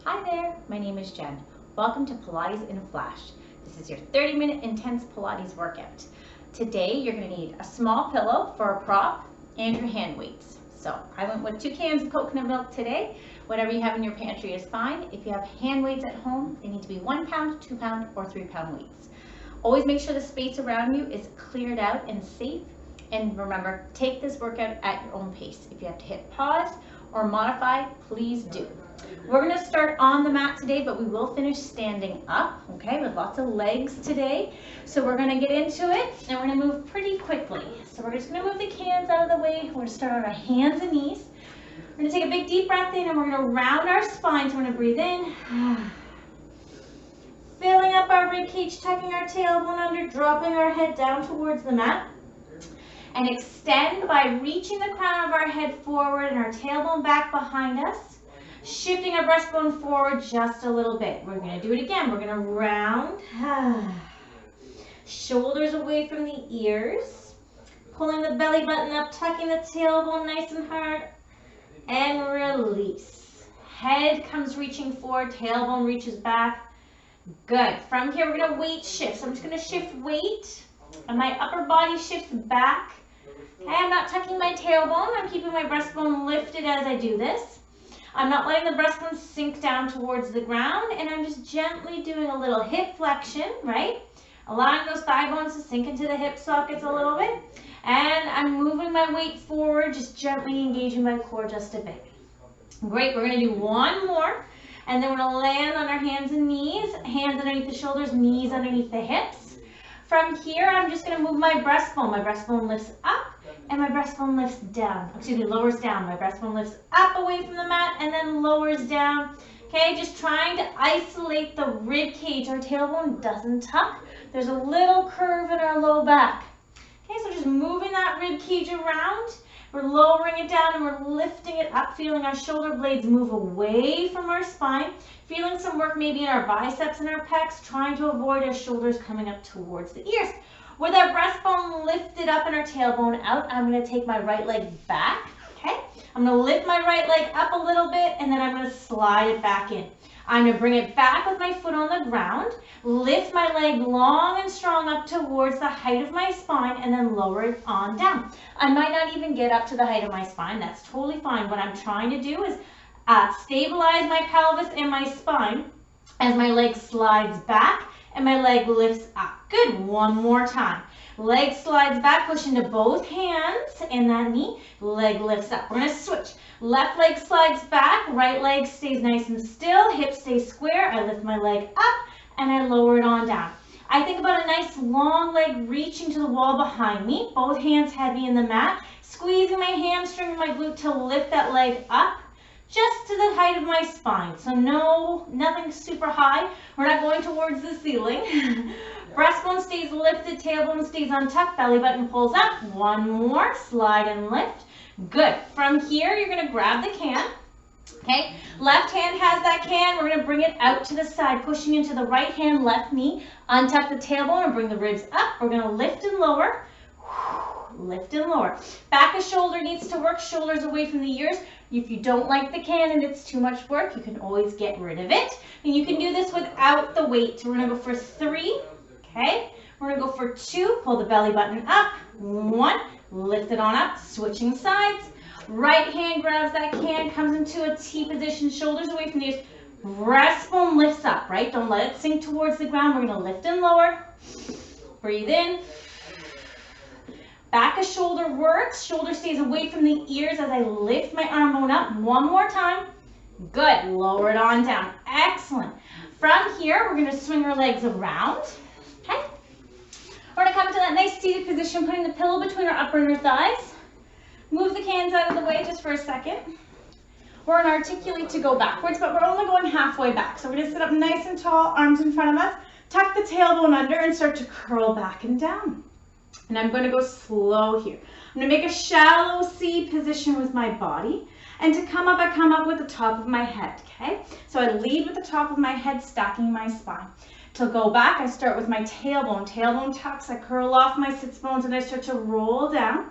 Hi there, my name is Jen. Welcome to Pilates in a Flash. This is your 30-minute intense Pilates workout. Today you're going to need a small pillow for a prop and your hand weights. So I went with 2 cans of coconut milk today. Whatever you have in your pantry is fine. If you have hand weights at home, they need to be 1 pound, 2 pound, or 3 pound weights. Always make sure the space around you is cleared out and safe. And remember, take this workout at your own pace. If you have to hit pause or modify, please do. We're going to start on the mat today, but we will finish standing up, okay, with lots of legs today. So we're going to get into it, and we're going to move pretty quickly. So we're just going to move the cans out of the way. We're going to start on our hands and knees. We're going to take a big deep breath in, and we're going to round our spine. So we're going to breathe in, filling up our rib cage, tucking our tailbone under, dropping our head down towards the mat. And extend by reaching the crown of our head forward and our tailbone back behind us. Shifting our breastbone forward just a little bit. We're going to do it again. We're going to round. Shoulders away from the ears. Pulling the belly button up, tucking the tailbone nice and hard. And release. Head comes reaching forward, tailbone reaches back. Good. From here, we're going to weight shift. So I'm just going to shift weight. And my upper body shifts back. Okay, I'm not tucking my tailbone. I'm keeping my breastbone lifted as I do this. I'm not letting the breastbone sink down towards the ground, and I'm just gently doing a little hip flexion, right? Allowing those thigh bones to sink into the hip sockets a little bit. And I'm moving my weight forward, just gently engaging my core just a bit. Great, we're gonna do one more, and then we're gonna land on our hands and knees, hands underneath the shoulders, knees underneath the hips. From here, I'm just gonna move my breastbone. My breastbone lifts up, and my breastbone lifts down, lowers down. My breastbone lifts up away from the mat and then lowers down. Okay, just trying to isolate the rib cage. Our tailbone doesn't tuck. There's a little curve in our low back. Okay, so just moving that rib cage around. We're lowering it down and we're lifting it up, feeling our shoulder blades move away from our spine. Feeling some work maybe in our biceps and our pecs, trying to avoid our shoulders coming up towards the ears. With our breastbone lifted up and our tailbone out, I'm going to take my right leg back, okay? I'm going to lift my right leg up a little bit, and then I'm going to slide it back in. I'm going to bring it back with my foot on the ground, lift my leg long and strong up towards the height of my spine, and then lower it on down. I might not even get up to the height of my spine. That's totally fine. What I'm trying to do is stabilize my pelvis and my spine as my leg slides back and my leg lifts up. Good, one more time. Leg slides back, push into both hands and that knee, leg lifts up. We're gonna switch. Left leg slides back, right leg stays nice and still, hips stay square. I lift my leg up and I lower it on down. I think about a nice long leg reaching to the wall behind me, both hands heavy in the mat, squeezing my hamstring and my glute to lift that leg up just to the height of my spine. So nothing super high. We're not going towards the ceiling. Breastbone stays lifted, tailbone stays untucked, belly button pulls up. One more, slide and lift. Good. From here, you're gonna grab the can. Okay, left hand has that can. We're gonna bring it out to the side, pushing into the right hand, left knee. Untuck the tailbone and bring the ribs up. We're gonna lift and lower. Lift and lower. Back of shoulder needs to work, shoulders away from the ears. If you don't like the can and it's too much work, you can always get rid of it. And you can do this without the weight. So we're gonna go for 3, okay? We're gonna go for 2, pull the belly button up. 1, lift it on up, switching sides. Right hand grabs that can, comes into a T position, shoulders away from the ears. Breastbone lifts up, right? Don't let it sink towards the ground. We're gonna lift and lower. Breathe in. Back of shoulder works, shoulder stays away from the ears as I lift my arm bone up. One more time. Good, lower it on down. Excellent. From here, we're gonna swing our legs around, okay? We're gonna come to that nice seated position, putting the pillow between our upper and our thighs. Move the cans out of the way just for a second. We're gonna articulate to go backwards, but we're only going halfway back. So we're gonna sit up nice and tall, arms in front of us, tuck the tailbone under and start to curl back and down. And I'm going to go slow here. I'm going to make a shallow C position with my body. And to come up, I come up with the top of my head, okay? So I lead with the top of my head, stacking my spine. To go back, I start with my tailbone. Tailbone tucks, I curl off my sits bones and I start to roll down.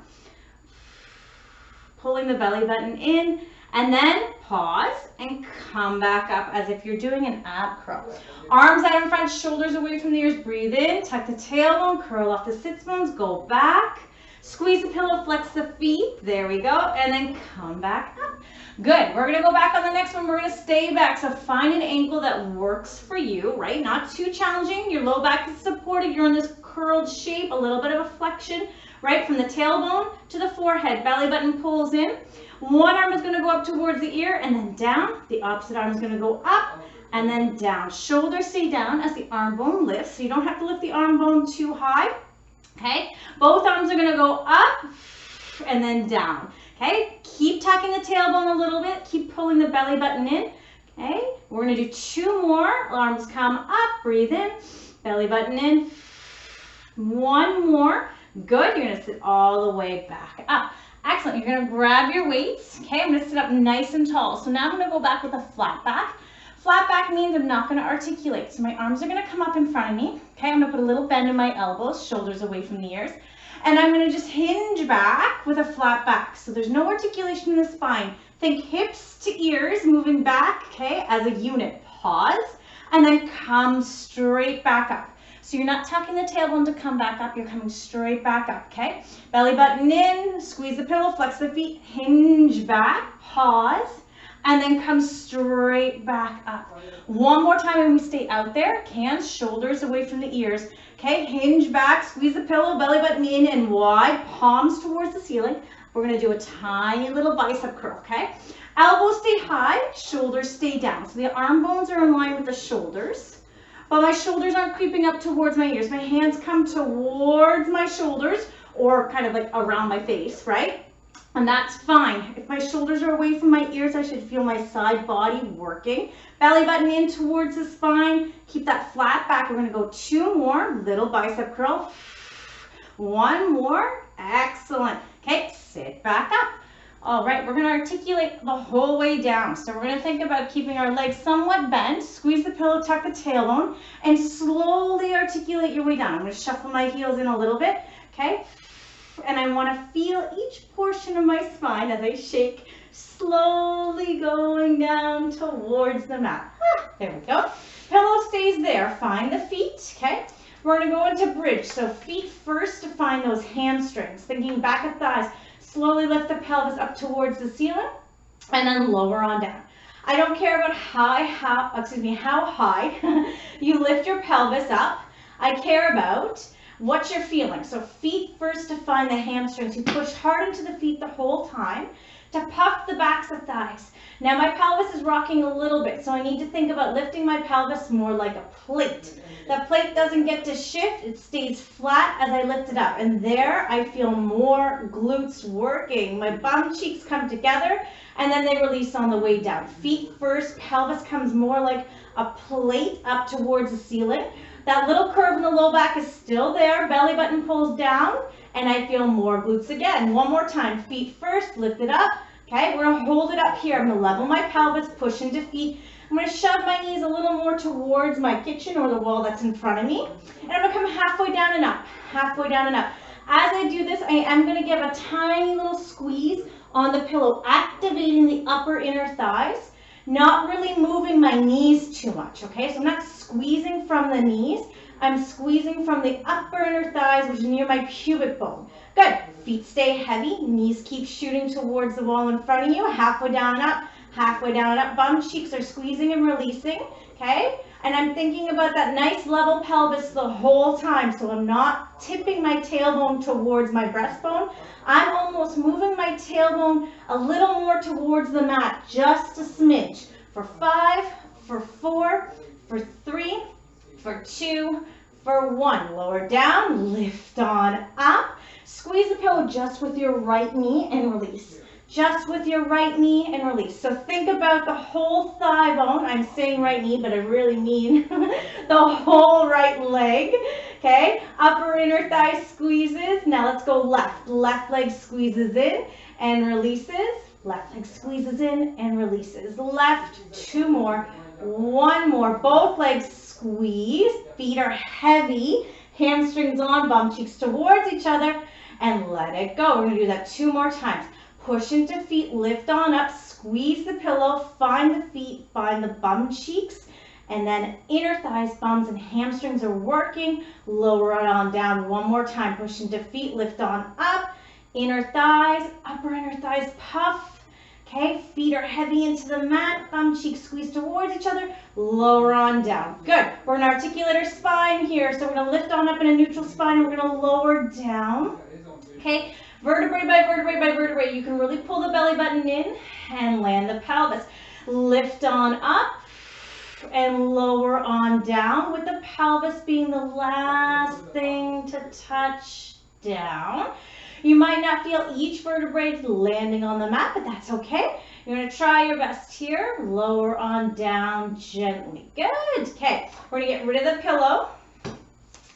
Pulling the belly button in And then pause and come back up as if you're doing an ab curl. Arms out in front, shoulders away from the ears. Breathe in, tuck the tailbone, curl off the sits bones, go back. Squeeze the pillow, flex the feet. There we go. And then come back up. Good. We're going to go back on the next one. We're going to stay back. So find an ankle that works for you, right? Not too challenging. Your low back is supported. You're in this curled shape, a little bit of a flexion, right? From the tailbone to the forehead. Belly button pulls in. One arm is going to go up towards the ear and then down. The opposite arm is going to go up and then down. Shoulders stay down as the arm bone lifts. So you don't have to lift the arm bone too high. Okay, both arms are going to go up and then down. Okay, keep tucking the tailbone a little bit. Keep pulling the belly button in. Okay, we're going to do 2 more. Arms come up, breathe in, belly button in. 1 more. Good, you're going to sit all the way back up. Excellent, you're going to grab your weights. Okay, I'm going to sit up nice and tall. So now I'm going to go back with a flat back. Flat back means I'm not going to articulate. So my arms are going to come up in front of me. Okay, I'm going to put a little bend in my elbows, shoulders away from the ears. And I'm going to just hinge back with a flat back. So there's no articulation in the spine. Think hips to ears, moving back, okay, as a unit. Pause, and then come straight back up. So you're not tucking the tailbone to come back up. You're coming straight back up, okay? Belly button in, squeeze the pillow, flex the feet, hinge back, pause, and then come straight back up. One more time and we stay out there. Hands, shoulders away from the ears. Okay, hinge back, squeeze the pillow, belly button in and wide, palms towards the ceiling. We're going to do a tiny little bicep curl, okay? Elbows stay high, shoulders stay down. So the arm bones are in line with the shoulders, but my shoulders aren't creeping up towards my ears. My hands come towards my shoulders or kind of like around my face, right? And that's fine. If my shoulders are away from my ears, I should feel my side body working. Belly button in towards the spine. Keep that flat back. We're going to go 2 more. Little bicep curl. 1 more. Excellent. Okay, sit back up. All right, we're going to articulate the whole way down. So we're going to think about keeping our legs somewhat bent. Squeeze the pillow, tuck the tailbone, and slowly articulate your way down. I'm going to shuffle my heels in a little bit. Okay. And I want to feel each portion of my spine as I shake, slowly going down towards the mat. There we go. Pillow stays there. Find the feet, okay? We're going to go into bridge. So feet first to find those hamstrings. Thinking back at thighs. Slowly lift the pelvis up towards the ceiling and then lower on down. I don't care about how high you lift your pelvis up. I care about what you're feeling. So feet first to find the hamstrings. You push hard into the feet the whole time to puff the backs of thighs. Now my pelvis is rocking a little bit, so I need to think about lifting my pelvis more like a plate. The plate doesn't get to shift, it stays flat as I lift it up. And there I feel more glutes working. My bum cheeks come together and then they release on the way down. Feet first, pelvis comes more like a plate up towards the ceiling. That little curve in the low back is still there. Belly button pulls down, and I feel more glutes again. One more time. Feet first, lift it up. Okay, we're going to hold it up here. I'm going to level my pelvis, push into feet. I'm going to shove my knees a little more towards my kitchen or the wall that's in front of me. And I'm going to come halfway down and up, halfway down and up. As I do this, I am going to give a tiny little squeeze on the pillow, activating the upper inner thighs. Not really moving my knees too much, okay? So I'm not squeezing from the knees. I'm squeezing from the upper inner thighs, which is near my pubic bone. Good. Feet stay heavy. Knees keep shooting towards the wall in front of you. Halfway down and up, halfway down and up. Bum cheeks are squeezing and releasing, okay? And I'm thinking about that nice level pelvis the whole time. So I'm not tipping my tailbone towards my breastbone. I'm almost moving my tailbone a little more towards the mat, just a smidge. For 5, for 4, for 3, for 2, for 1. Lower down, lift on up. Squeeze the pillow just with your right knee and release. Just with your right knee and release. So think about the whole thigh bone. I'm saying right knee, but I really mean the whole right leg. Okay, upper inner thigh squeezes. Now let's go left. Left leg squeezes in and releases. Left leg squeezes in and releases. Left, 2 more, 1 more. Both legs squeeze. Feet are heavy. Hamstrings on, bum cheeks towards each other. And let it go. We're going to do that 2 more times. push into feet, lift on up, squeeze the pillow, find the feet, find the bum cheeks, and then inner thighs, bums, and hamstrings are working. Lower it on down one more time. Push into feet, lift on up, inner thighs, upper inner thighs puff. Okay, feet are heavy into the mat, bum cheeks squeeze towards each other, lower on down. Good. We're going to articulate our spine here. So we're going to lift on up in a neutral spine, and we're going to lower down. Okay, vertebrae by vertebrae by vertebrae. You can really pull the belly button in and land the pelvis. Lift on up and lower on down, with the pelvis being the last thing to touch down. You might not feel each vertebrae landing on the mat, but that's okay. You're going to try your best here. Lower on down gently. Good. Okay, we're going to get rid of the pillow.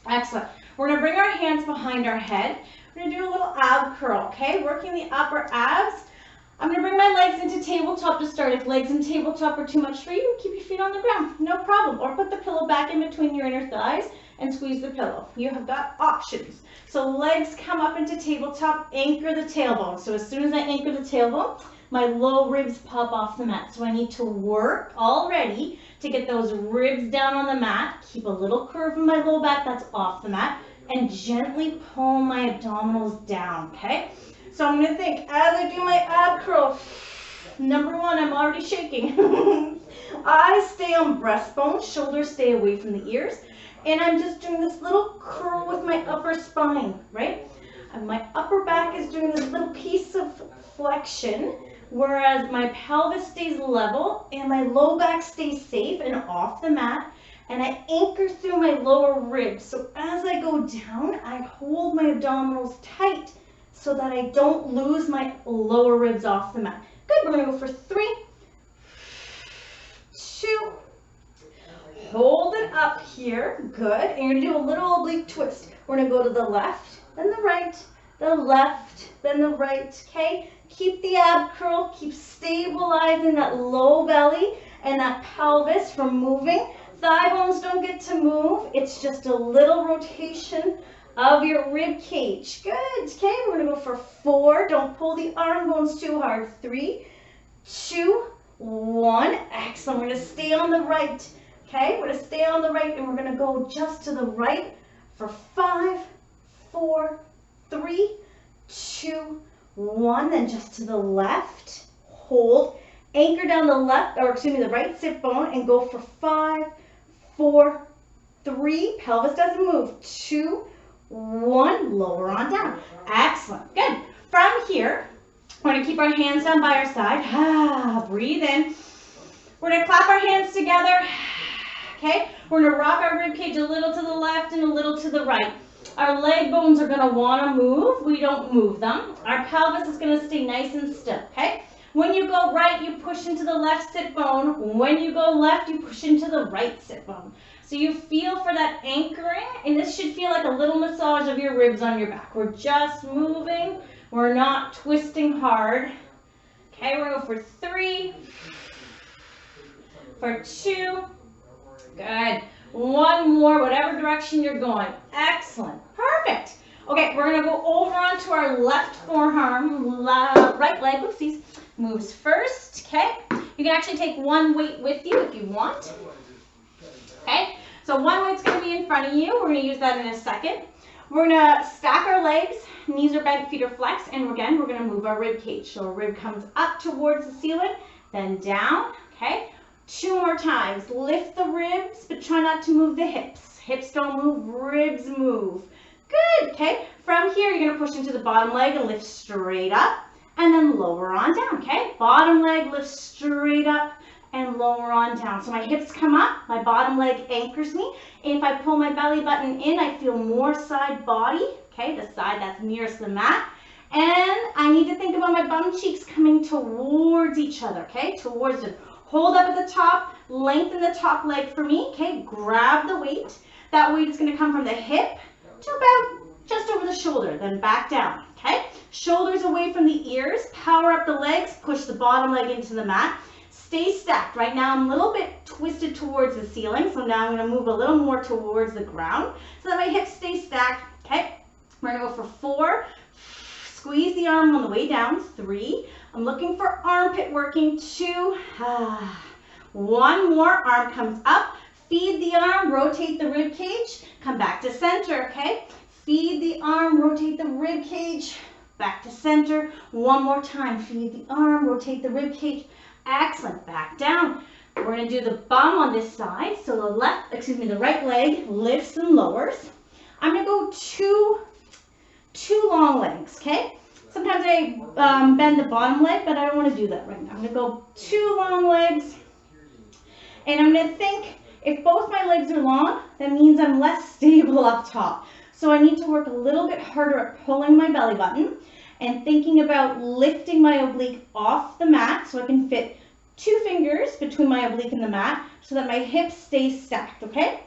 Excellent. We're going to bring our hands behind our head. We're going to do a little ab curl, okay? Working the upper abs. I'm going to bring my legs into tabletop to start. If legs in tabletop are too much for you, keep your feet on the ground. No problem. Or put the pillow back in between your inner thighs and squeeze the pillow. You have got options. So legs come up into tabletop, anchor the tailbone. So as soon as I anchor the tailbone, my low ribs pop off the mat. So I need to work already to get those ribs down on the mat. Keep a little curve in my low back that's off the mat, and gently pull my abdominals down, okay? So I'm going to think, as I do my ab curl, number one, I'm already shaking. I stay on breastbone, shoulders stay away from the ears, and I'm just doing this little curl with my upper spine, right? And my upper back is doing this little piece of flexion, whereas my pelvis stays level and my low back stays safe and off the mat. And I anchor through my lower ribs. So as I go down, I hold my abdominals tight so that I don't lose my lower ribs off the mat. Good, we're gonna go for 3, 2, hold it up here, good. And you're gonna do a little oblique twist. We're gonna go to the left, then the right, the left, then the right, okay? Keep the ab curl, keep stabilizing that low belly and that pelvis from moving. Thigh bones don't get to move. It's just a little rotation of your rib cage. Good. Okay, we're going to go for 4. Don't pull the arm bones too hard. 3, 2, 1. Excellent. We're going to stay on the right. Okay, we're going to stay on the right, and we're going to go just to the right for 5, 4, 3, 2, 1. Then just to the left. Hold. Anchor down the left, or excuse me, the right sit bone, and go for 5, 4, 3, pelvis doesn't move, 2, 1, lower on down. Excellent, good. From here, we're gonna keep our hands down by our side. Breathe in. We're gonna clap our hands together. Okay, we're gonna rock our rib cage a little to the left and a little to the right. Our leg bones are gonna wanna move. We don't move them. Our pelvis is gonna stay nice and still, okay? When you go right, you push into the left sit bone. When you go left, you push into the right sit bone. So you feel for that anchoring, and this should feel like a little massage of your ribs on your back. We're just moving. We're not twisting hard. Okay, we're going to go for 3, for 2. Good. 1 more, whatever direction you're going. Excellent. Perfect. Okay, we're going to go over onto our left forearm, right leg, oopsies, moves first, okay? You can actually take 1 weight with you if you want, okay? So 1 weight's going to be in front of you. We're going to use that in a second. We're going to stack our legs, knees are bent, feet are flexed, and again, we're going to move our rib cage. So our rib comes up towards the ceiling, then down, okay? 2 more times. Lift the ribs, but try not to move the hips. Hips don't move, ribs move. Good, okay? From here, you're going to push into the bottom leg and lift straight up, and then lower on down, okay? Bottom leg lifts straight up and lower on down. So my hips come up, my bottom leg anchors me. If I pull my belly button in, I feel more side body, okay? The side that's nearest the mat. And I need to think about my bum cheeks coming towards each other, okay? Towards it. Hold up at the top, lengthen the top leg for me, okay? Grab the weight. That weight is going to come from the hip to about just over the shoulder, then back down, okay? Shoulders away from the ears, power up the legs, push the bottom leg into the mat. Stay stacked. Right now I'm a little bit twisted towards the ceiling, so now I'm going to move a little more towards the ground so that my hips stay stacked, okay? We're going to go for 4. squeeze the arm on the way down. 3. I'm looking for armpit working. 2. 1 more, arm comes up. Feed the arm, rotate the rib cage, come back to center, okay? Feed the arm, rotate the rib cage, back to center. 1 more time, feed the arm, rotate the rib cage. Excellent, back down. We're gonna do the bum on this side. So the right leg lifts and lowers. I'm gonna go two long legs, okay? Sometimes I bend the bottom leg, but I don't wanna do that right now. I'm gonna go 2 long legs. And I'm gonna think, if both my legs are long, that means I'm less stable up top. So I need to work a little bit harder at pulling my belly button and thinking about lifting my oblique off the mat so I can fit 2 fingers between my oblique and the mat so that my hips stay stacked, okay?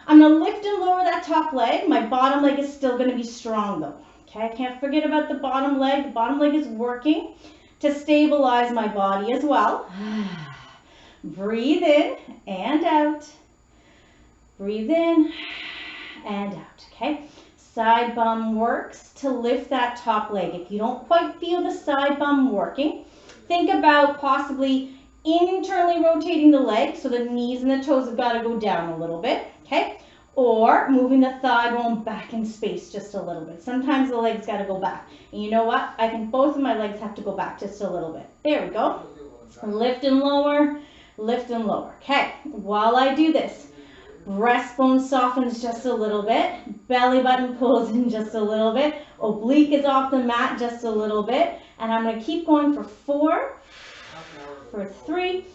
I'm gonna lift and lower that top leg. My bottom leg is still gonna be strong though, okay? I can't forget about the bottom leg. The bottom leg is working to stabilize my body as well. Breathe in and out. Breathe in and out, okay? Side bum works to lift that top leg. If you don't quite feel the side bum working, think about possibly internally rotating the leg so the knees and the toes have got to go down a little bit, okay? Or moving the thigh bone back in space just a little bit. Sometimes the legs got to go back. And you know what? I think both of my legs have to go back just a little bit. There we go. Lift and lower, lift and lower. Okay, while I do this, breastbone softens just a little bit, belly button pulls in just a little bit, oblique is off the mat just a little bit, and I'm going to keep going for 4, for 3,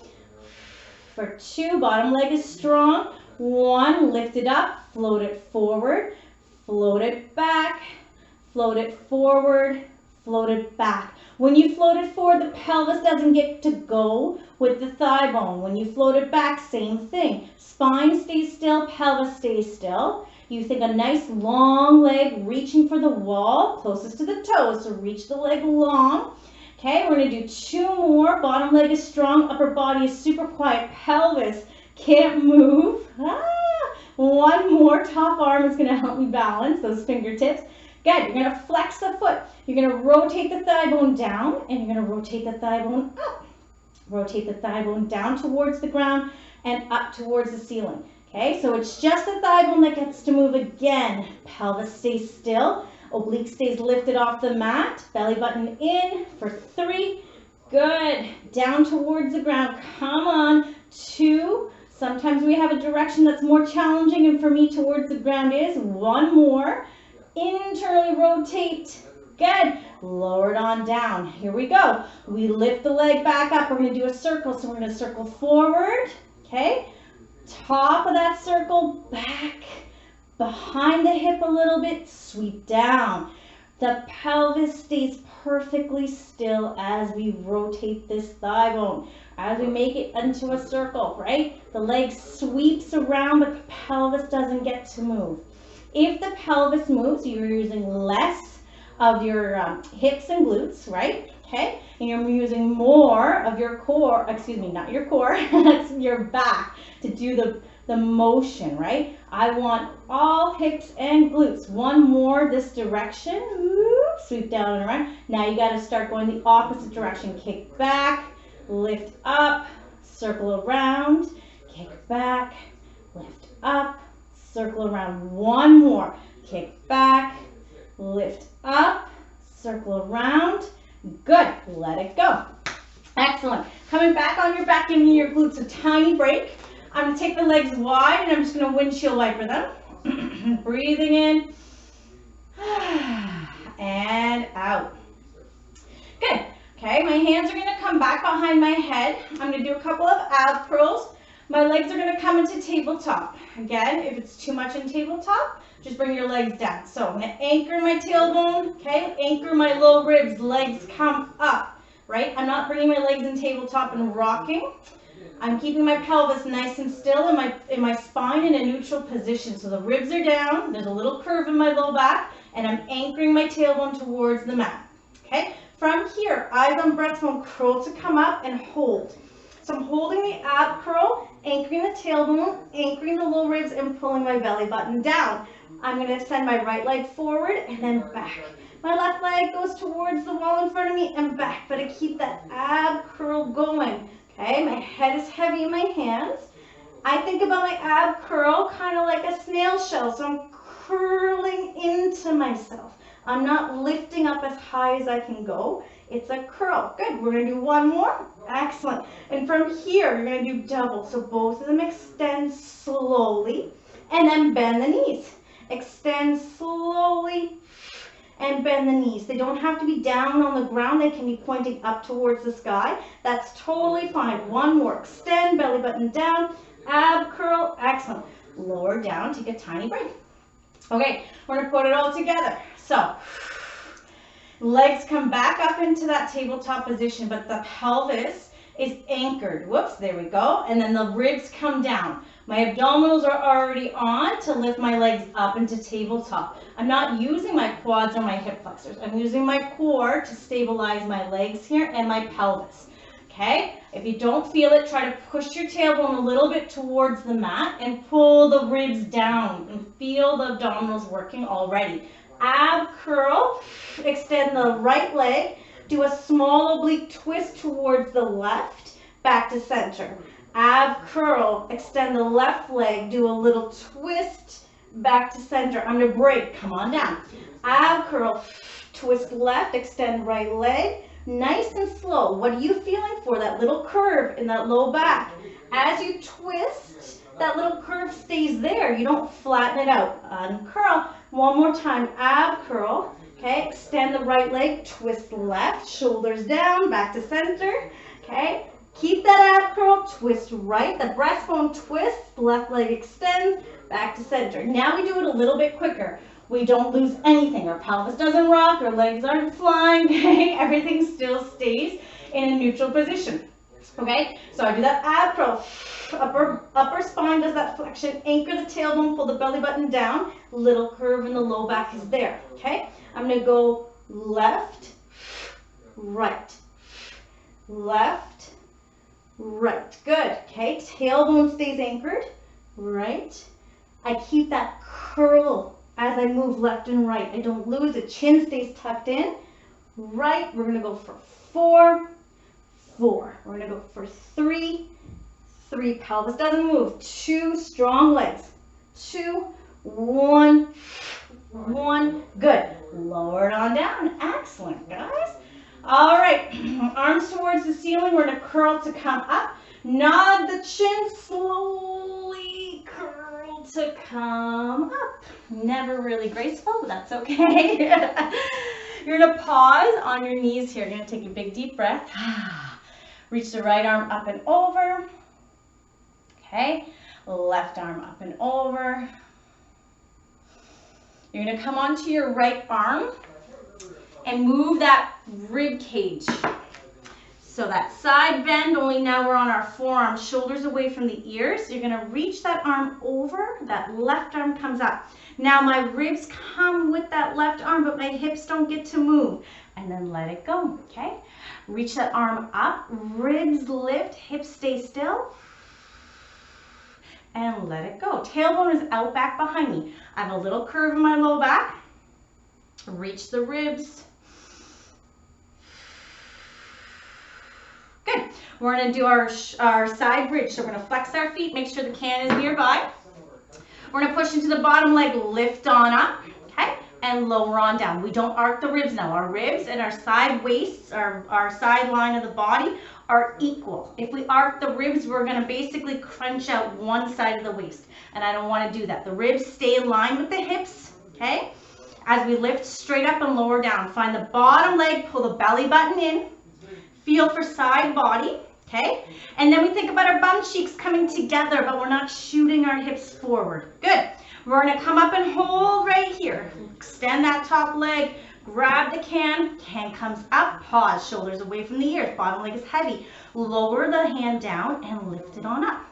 for 2, bottom leg is strong, 1, lift it up, float it forward, float it back, float it forward, float it back. When you float it forward, the pelvis doesn't get to go with the thigh bone. When you float it back, same thing. Spine stays still, pelvis stays still. You think a nice long leg reaching for the wall, closest to the toes, so reach the leg long. Okay, we're gonna do 2 more. Bottom leg is strong, upper body is super quiet, pelvis can't move. 1 more, top arm is gonna help me balance those fingertips. Good, you're gonna flex the foot. You're gonna rotate the thigh bone down and you're gonna rotate the thigh bone up. Rotate the thigh bone down towards the ground and up towards the ceiling. Okay, so it's just the thigh bone that gets to move again. Pelvis stays still. Oblique stays lifted off the mat. Belly button in for 3. Good. Down towards the ground. Come on. 2. Sometimes we have a direction that's more challenging, and for me, towards the ground is 1 more. Internally rotate. Good. Lower it on down. Here we go. We lift the leg back up. We're going to do a circle. So we're going to circle forward. Okay. Top of that circle, back, behind the hip a little bit, sweep down. The pelvis stays perfectly still as we rotate this thigh bone, as we make it into a circle, right? The leg sweeps around, but the pelvis doesn't get to move. If the pelvis moves, you're using less of your hips and glutes, right? Okay, and you're using more of your core, excuse me, not your core, that's your back to do the motion, right? I want all hips and glutes. 1 more this direction, ooh, sweep down and around. Now you got to start going the opposite direction. Kick back, lift up, circle around, kick back, lift up, circle around. 1 more, kick back, lift up, circle around. Good, let it go. Excellent. Coming back on your back, giving your glutes a tiny break. I'm going to take the legs wide and I'm just going to windshield wiper them. Breathing in and out. Good. Okay, my hands are going to come back behind my head. I'm going to do a couple of ab curls. My legs are going to come into tabletop. Again, if it's too much in tabletop, just bring your legs down. So I'm going to anchor my tailbone, okay? Anchor my low ribs, legs come up, right? I'm not bringing my legs in tabletop and rocking. I'm keeping my pelvis nice and still and my spine in a neutral position. So the ribs are down, there's a little curve in my low back, and I'm anchoring my tailbone towards the mat, okay? From here, eyes on breastbone, curl to come up and hold. So I'm holding the ab curl, anchoring the tailbone, anchoring the low ribs, and pulling my belly button down. I'm going to send my right leg forward and then back. My left leg goes towards the wall in front of me and back, but I keep that ab curl going. Okay, my head is heavy in my hands. I think about my ab curl kind of like a snail shell, so I'm curling into myself. I'm not lifting up as high as I can go. It's a curl. Good. We're going to do one more. Excellent. And from here, you're going to do double. So both of them extend slowly and then bend the knees. Extend slowly and bend the knees. They don't have to be down on the ground. They can be pointing up towards the sky. That's totally fine. One more. Extend, belly button down, ab curl. Excellent. Lower down, take a tiny break. Okay, we're going to put it all together. So, legs come back up into that tabletop position, but the pelvis is anchored. Whoops, there we go. And then the ribs come down. My abdominals are already on to lift my legs up into tabletop. I'm not using my quads or my hip flexors. I'm using my core to stabilize my legs here and my pelvis. Okay? If you don't feel it, try to push your tailbone a little bit towards the mat and pull the ribs down and feel the abdominals working already. Ab curl, extend the right leg, do a small oblique twist towards the left, back to center. Ab curl, extend the left leg, do a little twist, back to center. I'm going to break, come on down. Ab curl, twist left, extend right leg, nice and slow. What are you feeling for? That little curve in that low back. As you twist, that little curve stays there. You don't flatten it out. Uncurl. One more time, ab curl. Okay, extend the right leg, twist left, shoulders down, back to center. Okay, keep that ab curl, twist right, the breastbone twists, left leg extends, back to center. Now we do it a little bit quicker. We don't lose anything. Our pelvis doesn't rock, our legs aren't flying, okay? Everything still stays in a neutral position. Okay, so I do that ab curl. Upper spine does that flexion. Anchor the tailbone, pull the belly button down. Little curve in the low back is there. Okay, I'm going to go left, right, left, right. Good. Okay, tailbone stays anchored. Right. I keep that curl as I move left and right. I don't lose it. Chin stays tucked in. Right. We're going to go for 4, 4. We're going to go for 3, 3. Pelvis doesn't move. 2 strong legs. 2, 1, 1. Good. Lower it on down. Excellent, guys. All right. Arms towards the ceiling. We're going to curl to come up. Nod the chin. Slowly curl to come up. Never really graceful, but that's okay. You're going to pause on your knees here. You're going to take a big deep breath. Reach the right arm up and over. Okay. Left arm up and over. You're going to come onto your right arm and move that rib cage. So that side bend, only now we're on our forearm, shoulders away from the ears. You're going to reach that arm over, that left arm comes up. Now my ribs come with that left arm, but my hips don't get to move. And then let it go, okay? Reach that arm up, ribs lift, hips stay still. And let it go. Tailbone is out back behind me. I have a little curve in my low back. Reach the ribs. Good. We're going to do our side bridge. So we're going to flex our feet, make sure the can is nearby. We're going to push into the bottom leg, lift on up, okay, and lower on down. We don't arc the ribs now. Our ribs and our side waists, our side line of the body are equal. If we arc the ribs, we're going to basically crunch out one side of the waist, and I don't want to do that. The ribs stay in line with the hips, okay? As we lift straight up and lower down, find the bottom leg, pull the belly button in, feel for side body, okay? And then we think about our bum cheeks coming together, but we're not shooting our hips forward. Good. We're going to come up and hold right here. Extend that top leg. Grab the can comes up, pause, shoulders away from the ears, bottom leg is heavy. Lower the hand down and lift it on up.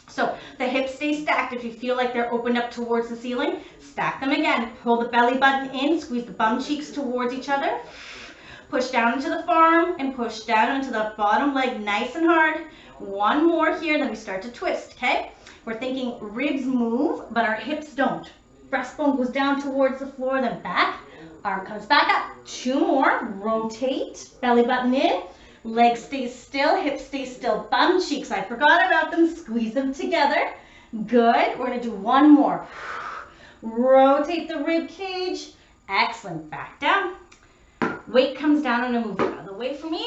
So the hips stay stacked. If you feel like they're opened up towards the ceiling, stack them again. Pull the belly button in, squeeze the bum cheeks towards each other. Push down into the forearm and push down into the bottom leg nice and hard. One more here, then we start to twist, okay? We're thinking ribs move, but our hips don't. breastbone goes down towards the floor, then back. Arm comes back up. 2 more. Rotate. Belly button in. Legs stay still. Hips stay still. Bum cheeks. I forgot about them. Squeeze them together. Good. We're going to do 1 more. Rotate the rib cage. Excellent. Back down. Weight comes down and I move it out of the way for me.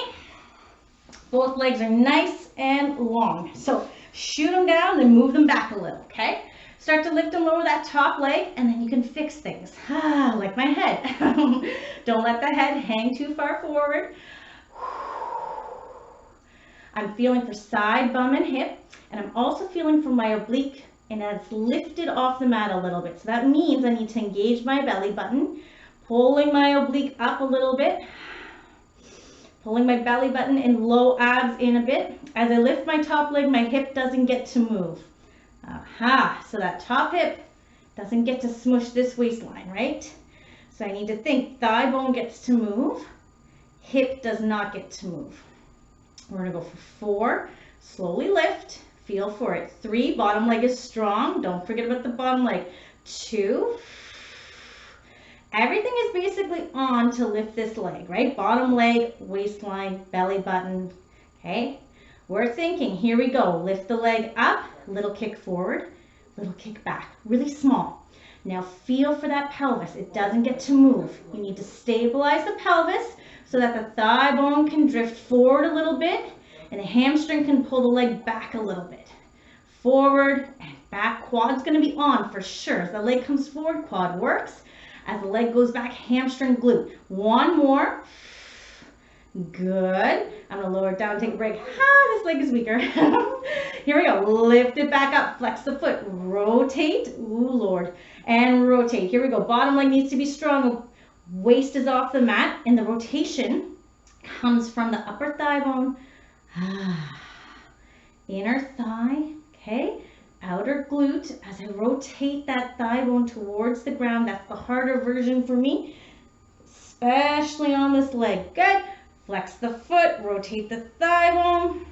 Both legs are nice and long. So shoot them down and move them back a little, okay? Start to lift and lower that top leg, and then you can fix things. Like my head. Don't let the head hang too far forward. I'm feeling for side, bum, and hip, and I'm also feeling for my oblique, and it's lifted off the mat a little bit. So that means I need to engage my belly button, pulling my oblique up a little bit, pulling my belly button and low abs in a bit. As I lift my top leg, my hip doesn't get to move. Aha, so that top hip doesn't get to smush this waistline, right? So I need to think thigh bone gets to move, hip does not get to move. We're gonna go for 4, slowly lift, feel for it. 3, bottom leg is strong, don't forget about the bottom leg. 2, everything is basically on to lift this leg, right? Bottom leg, waistline, belly button, okay? We're thinking, here we go, lift the leg up, little kick forward, little kick back, really small. Now feel for that pelvis, it doesn't get to move. You need to stabilize the pelvis so that the thigh bone can drift forward a little bit and the hamstring can pull the leg back a little bit. Forward and back, quad's gonna be on for sure. As the leg comes forward, quad works. As the leg goes back, hamstring, glute. 1 more. Good. I'm going to lower it down, take a break. This leg is weaker. Here we go. Lift it back up. Flex the foot. Rotate. Ooh, Lord. And rotate. Here we go. Bottom leg needs to be strong. Waist is off the mat. And the rotation comes from the upper thigh bone. Inner thigh. Okay. Outer glute. As I rotate that thigh bone towards the ground, that's the harder version for me, especially on this leg. Good. Flex the foot, rotate the thigh bone.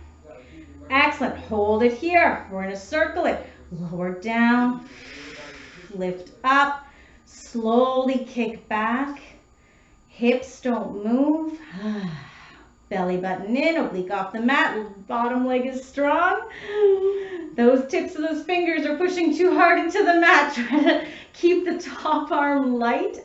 Excellent. Hold it here. We're going to circle it. Lower down, lift up, slowly kick back. Hips don't move. Belly button in, oblique off the mat, bottom leg is strong. Those tips of those fingers are pushing too hard into the mat. Try to keep the top arm light.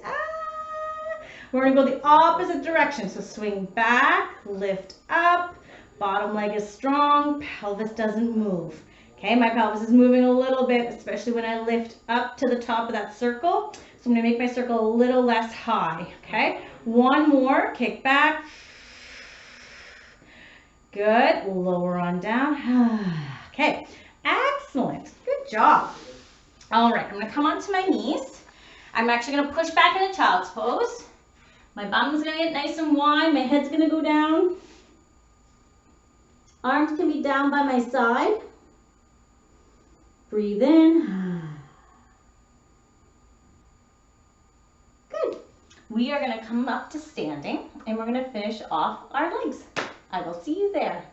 We're gonna go the opposite direction. So swing back, lift up, bottom leg is strong, pelvis doesn't move. Okay, my pelvis is moving a little bit, especially when I lift up to the top of that circle. So I'm gonna make my circle a little less high, okay? 1 more, kick back. Good, lower on down. Okay, excellent, good job. All right, I'm gonna come onto my knees. I'm actually gonna push back in a child's pose. My bum's gonna get nice and wide, my head's gonna go down. Arms can be down by my side. Breathe in. Good. We are gonna come up to standing and we're gonna finish off our legs. I will see you there.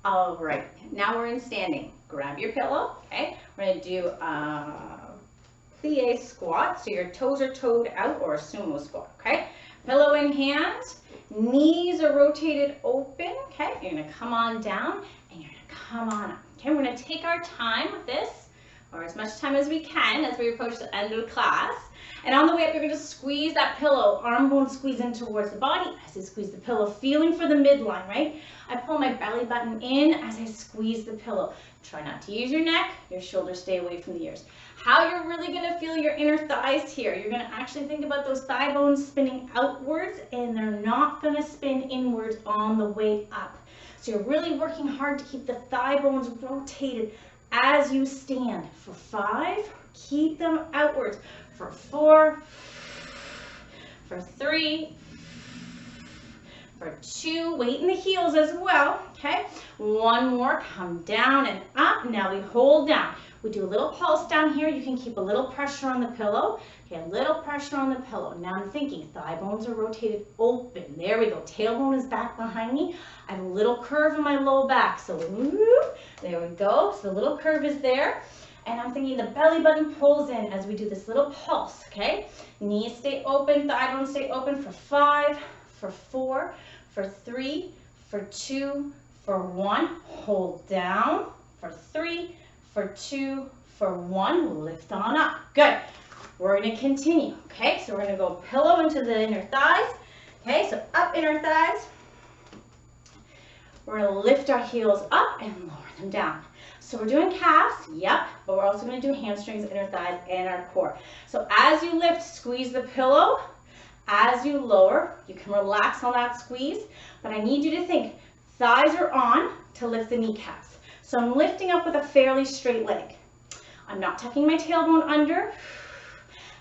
All right, now we're in standing. Grab your pillow, okay? We're gonna do a plie squat, so your toes are toed out, or a sumo squat, okay? Pillow in hand, knees are rotated open, okay? You're gonna come on down and you're gonna come on up. Okay, we're gonna take our time with this, or as much time as we can as we approach the end of the class. And on the way up, you're gonna squeeze that pillow, arm bone squeeze in towards the body as I squeeze the pillow, feeling for the midline, right? I pull my belly button in as I squeeze the pillow. Try not to use your neck, your shoulders stay away from the ears. How you're really gonna feel your inner thighs here. You're gonna actually think about those thigh bones spinning outwards and they're not gonna spin inwards on the way up. So you're really working hard to keep the thigh bones rotated as you stand. For 5, keep them outwards. For 4, for 3, for 2, weight in the heels as well, okay? 1 more, come down and up. Now we hold down. We do a little pulse down here. You can keep a little pressure on the pillow. Okay, a little pressure on the pillow. Now I'm thinking thigh bones are rotated open. There we go. Tailbone is back behind me. I have a little curve in my low back. So whoop, there we go. So the little curve is there. And I'm thinking the belly button pulls in as we do this little pulse, okay? Knees stay open, thigh bones stay open for 5, for 4, for 3, for 2, for 1. Hold down for 3, for 2, for 1. Lift on up. Good. We're going to continue, okay? So we're going to go pillow into the inner thighs. Okay, so up inner thighs. We're going to lift our heels up and lower them down. So we're doing calves, yep, but we're also going to do hamstrings, inner thighs, and our core. So as you lift, squeeze the pillow. As you lower, you can relax on that squeeze, but I need you to think thighs are on to lift the kneecaps. So I'm lifting up with a fairly straight leg. I'm not tucking my tailbone under.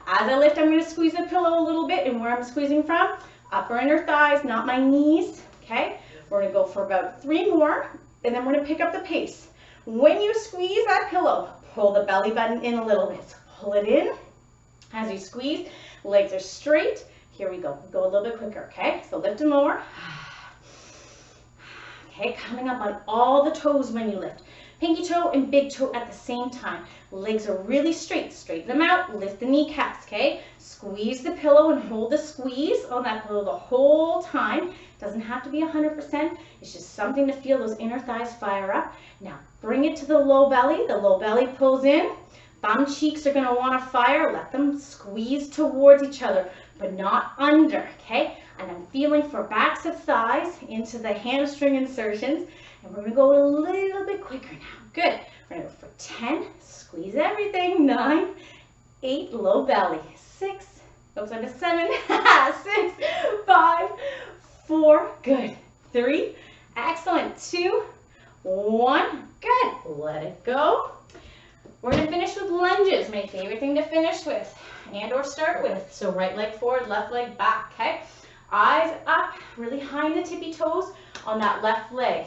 As I lift, I'm going to squeeze the pillow a little bit, and where I'm squeezing from, upper inner thighs, not my knees, okay? We're going to go for about 3 more, and then we're going to pick up the pace. When you squeeze that pillow, pull the belly button in a little bit. So pull it in as you squeeze. Legs are straight. Here we go. Go a little bit quicker, okay? So lift and lower. Okay, coming up on all the toes when you lift. Pinky toe and big toe at the same time. Legs are really straight. Straighten them out. Lift the kneecaps, okay? Squeeze the pillow and hold the squeeze on that pillow the whole time. Doesn't have to be 100%. It's just something to feel those inner thighs fire up. Now, bring it to the low belly. The low belly pulls in. Bum cheeks are going to want to fire. Let them squeeze towards each other, but not under, okay? And I'm feeling for backs of thighs into the hamstring insertions. And we're going to go a little bit quicker now. Good. We're going to go for 10. Squeeze everything. 9, 8, low belly. 6, oops, I'm to 7, 6, 5, 4, good. 3, excellent. 2, 1, good. Let it go. We're going to finish with lunges, my favorite thing to finish with and or start with. So right leg forward, left leg back, okay? Eyes up, really high in the tippy toes on that left leg.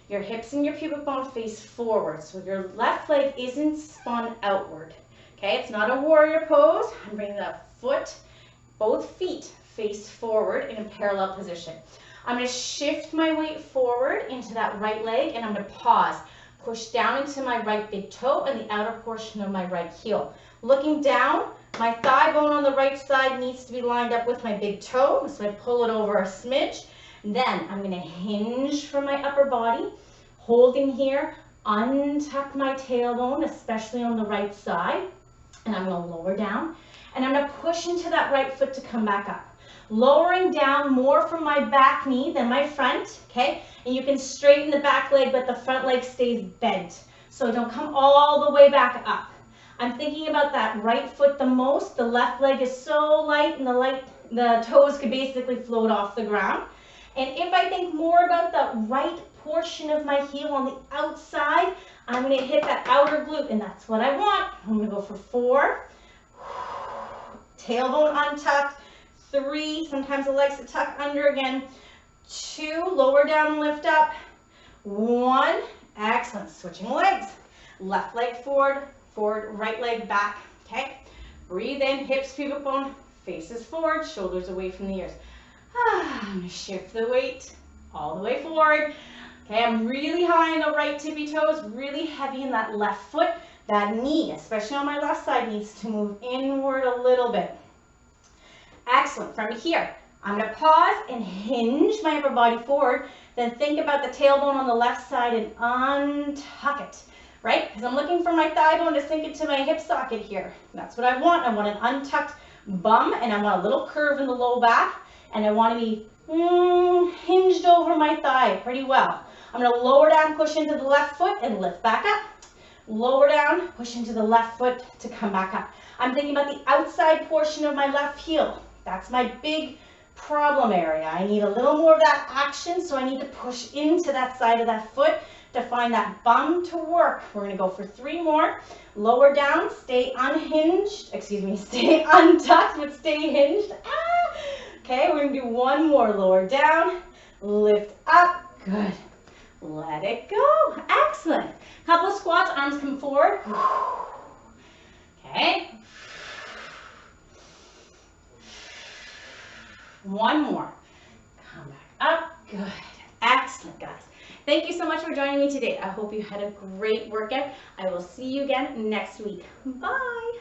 Your hips and your pubic bone face forward, so your left leg isn't spun outward, okay? It's not a warrior pose. I'm bringing that foot, both feet face forward in a parallel position. I'm going to shift my weight forward into that right leg, and I'm going to pause. Push down into my right big toe and the outer portion of my right heel. Looking down, my thigh bone on the right side needs to be lined up with my big toe, so I pull it over a smidge. Then I'm going to hinge from my upper body, holding here, untuck my tailbone, especially on the right side, and I'm going to lower down, and I'm going to push into that right foot to come back up. Lowering down more from my back knee than my front, okay? And you can straighten the back leg, but the front leg stays bent. So don't come all the way back up. I'm thinking about that right foot the most. The left leg is so light, and the toes could basically float off the ground. And if I think more about the right portion of my heel on the outside, I'm going to hit that outer glute, and that's what I want. I'm going to go for 4. Tailbone untucked. 3, sometimes it likes to tuck under again. 2, lower down and lift up. 1, excellent. Switching legs. Left leg forward, forward, right leg back, okay? Breathe in, hips, pubic bone, faces forward, shoulders away from the ears. I'm going to shift the weight all the way forward. Okay, I'm really high in the right tippy toes, really heavy in that left foot. That knee, especially on my left side, needs to move inward a little bit. Excellent. From here, I'm going to pause and hinge my upper body forward. Then think about the tailbone on the left side and untuck it, right? Because I'm looking for my thigh bone to sink into my hip socket here. That's what I want. I want an untucked bum, and I want a little curve in the low back, and I want to be hinged over my thigh pretty well. I'm going to lower down, push into the left foot, and lift back up. Lower down, push into the left foot to come back up. I'm thinking about the outside portion of my left heel. That's my big problem area. I need a little more of that action, so I need to push into that side of that foot to find that bum to work. We're going to go for 3 more. Lower down, stay unhinged, stay untucked, but stay hinged. Okay, we're going to do 1 more. Lower down, lift up, good. Let it go, excellent. Couple of squats, arms come forward. Okay. 1 more. Come back up. Good. Excellent, guys. Thank you so much for joining me today. I hope you had a great workout. I will see you again next week. Bye.